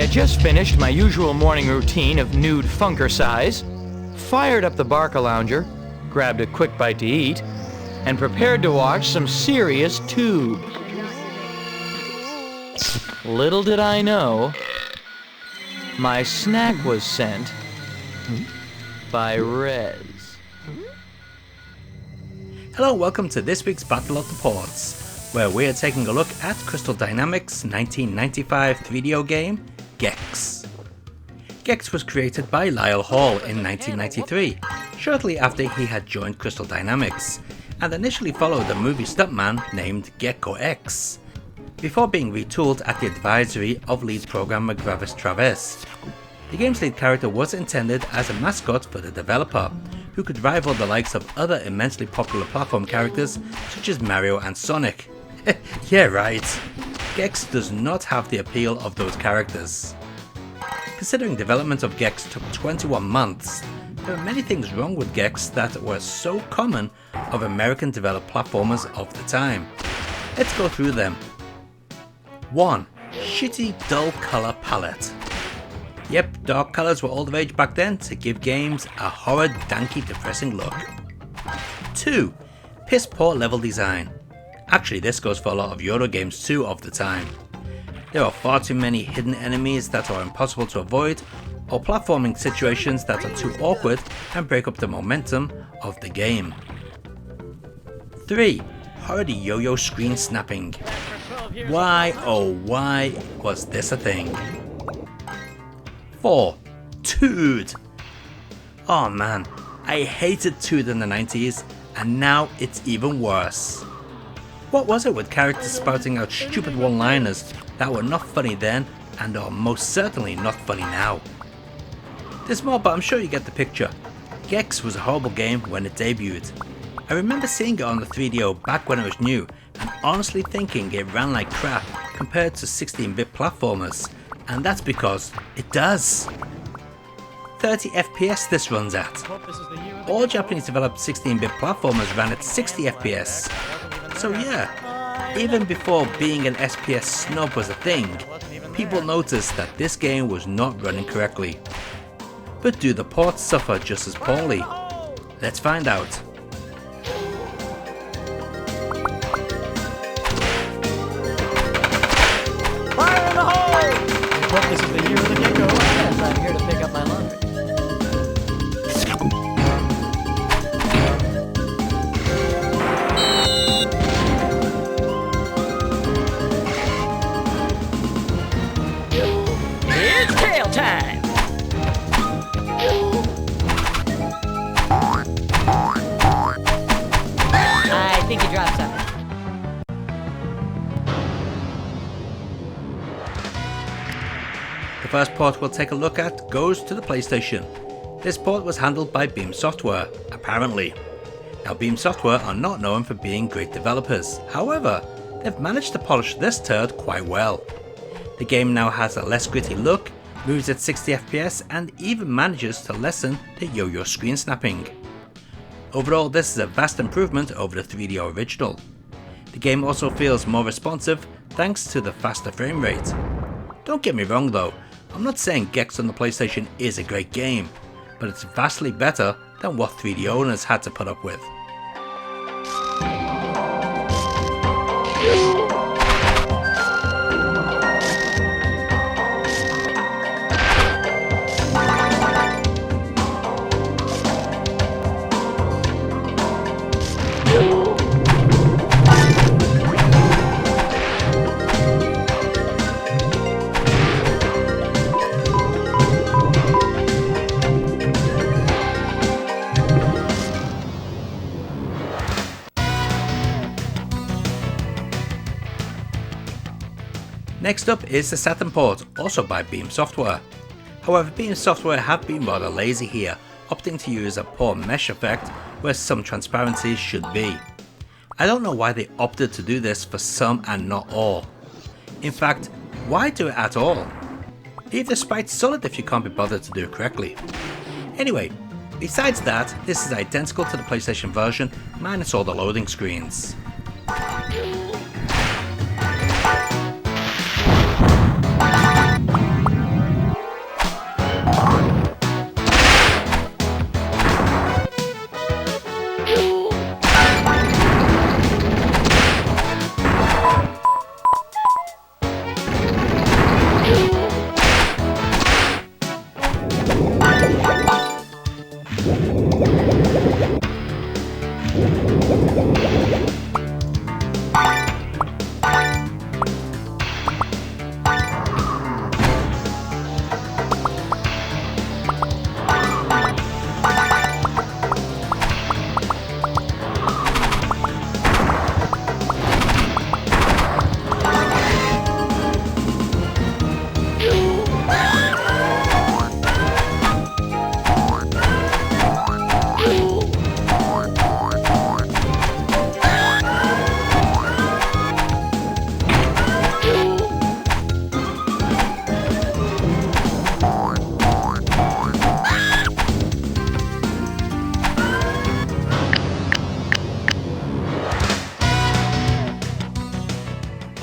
had just finished my usual morning routine of nude funkercise, fired up the Barcalounger, grabbed a quick bite to eat, and prepared to watch some serious tube. Little did I know, my snack was sent by Rez. Hello and welcome to this week's Battle of the Ports, where we are taking a look at Crystal Dynamics' 1995 3DO game, GEX. GEX was created by Lyle Hall in 1993, shortly after he had joined Crystal Dynamics, and initially followed a movie stuntman named GEX, before being retooled at the advisory of lead programmer Gravis Travis. The game's lead character was intended as a mascot for the developer, who could rival the likes of other immensely popular platform characters such as Mario and Sonic. Yeah, right. GEX does not have the appeal of those characters. Considering development of GEX took 21 months, there are many things wrong with GEX that were so common of American developed platformers of the time. Let's go through them. 1. Shitty dull colour palette. Yep, dark colours were all the rage back then to give games a horrid, danky, depressing look. 2. Piss poor level design. Actually, this goes for a lot of Euro games too of the time. There are far too many hidden enemies that are impossible to avoid, or platforming situations that are too awkward and break up the momentum of the game. 3. Horrid yo-yo screen snapping. Why, oh why was this a thing? 4. Tood. Oh man, I hated Tood in the 90s, and now it's even worse. What was it with characters spouting out stupid one-liners that were not funny then and are most certainly not funny now? There's more, but I'm sure you get the picture. GEX was a horrible game when it debuted. I remember seeing it on the 3DO back when it was new and honestly thinking it ran like crap compared to 16-bit platformers, and that's because it does. 30 FPS this runs at. All Japanese developed 16-bit platformers ran at 60 FPS. So yeah, even before being an SPS snub was a thing, people noticed that this game was not running correctly. But do the ports suffer just as poorly? Let's find out. Fire in the hole! I hope this is the year of the gecko. Yes, I'm here to pick up my laundry. It's tail time! I think you dropped something. The first port we'll take a look at goes to the PlayStation. This port was handled by Beam Software, apparently. Now Beam Software are not known for being great developers, however, they've managed to polish this turd quite well. The game now has a less gritty look, moves at 60 FPS and even manages to lessen the yo-yo screen snapping. Overall, this is a vast improvement over the 3DO original. The game also feels more responsive thanks to the faster frame rate. Don't get me wrong though, I'm not saying GEX on the PlayStation is a great game, but it's vastly better than what 3D owners had to put up with. Next up is the Saturn port, also by Beam Software. However, Beam Software have been rather lazy here, opting to use a poor mesh effect where some transparency should be. I don't know why they opted to do this for some and not all. In fact, why do it at all? Leave the sprite solid if you can't be bothered to do it correctly. Anyway, besides that, this is identical to the PlayStation version, minus all the loading screens.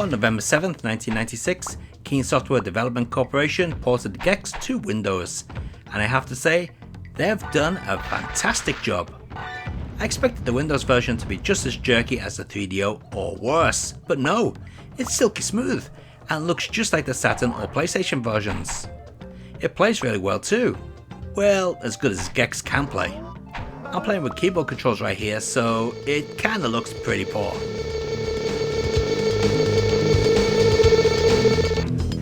On November 7th, 1996, Keen Software Development Corporation ported GEX to Windows, and I have to say, they've done a fantastic job. I expected the Windows version to be just as jerky as the 3DO or worse, but no, it's silky smooth and looks just like the Saturn or PlayStation versions. It plays really well too. Well, as good as GEX can play. I'm playing with keyboard controls right here, so it kinda looks pretty poor.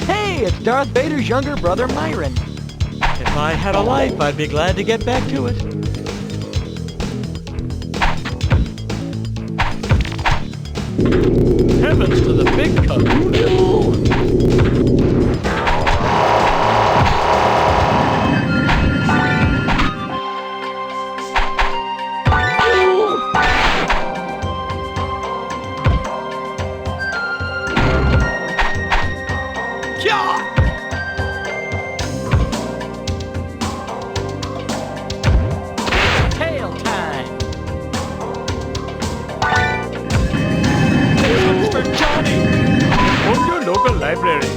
Hey, it's Darth Vader's younger brother Myron. If I had a life, I'd be glad to get back to it. Heavens to the big kahuna! Tail time! This one's for Johnny! From your local library.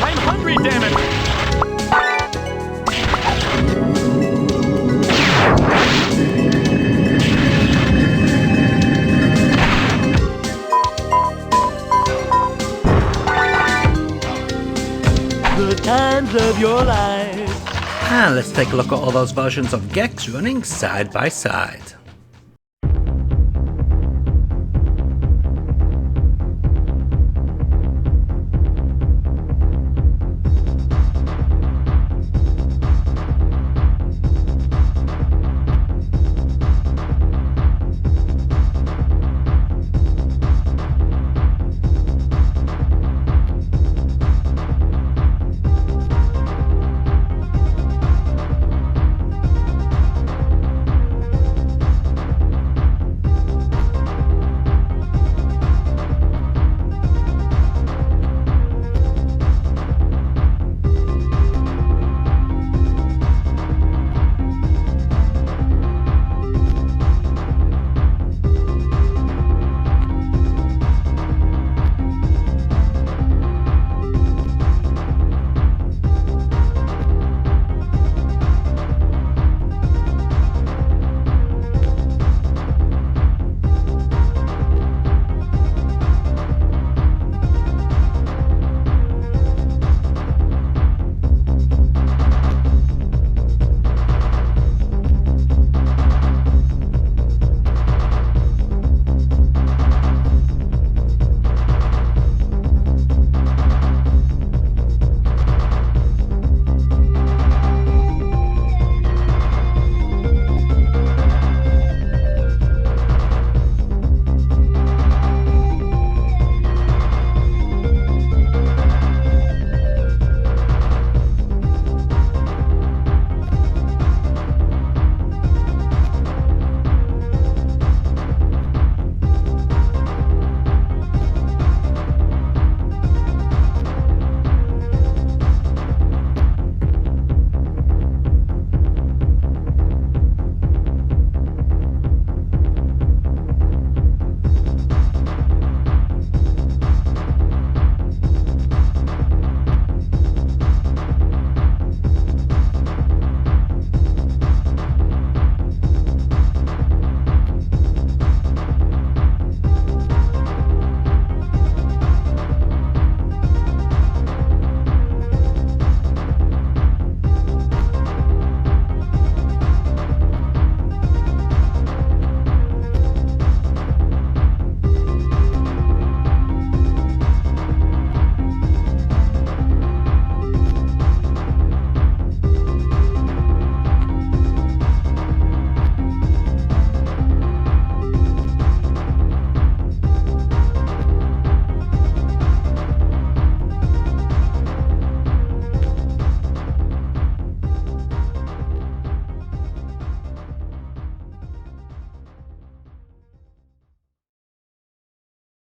I'm hungry, damn it! The times of your life. And let's take a look at all those versions of GEX running side by side.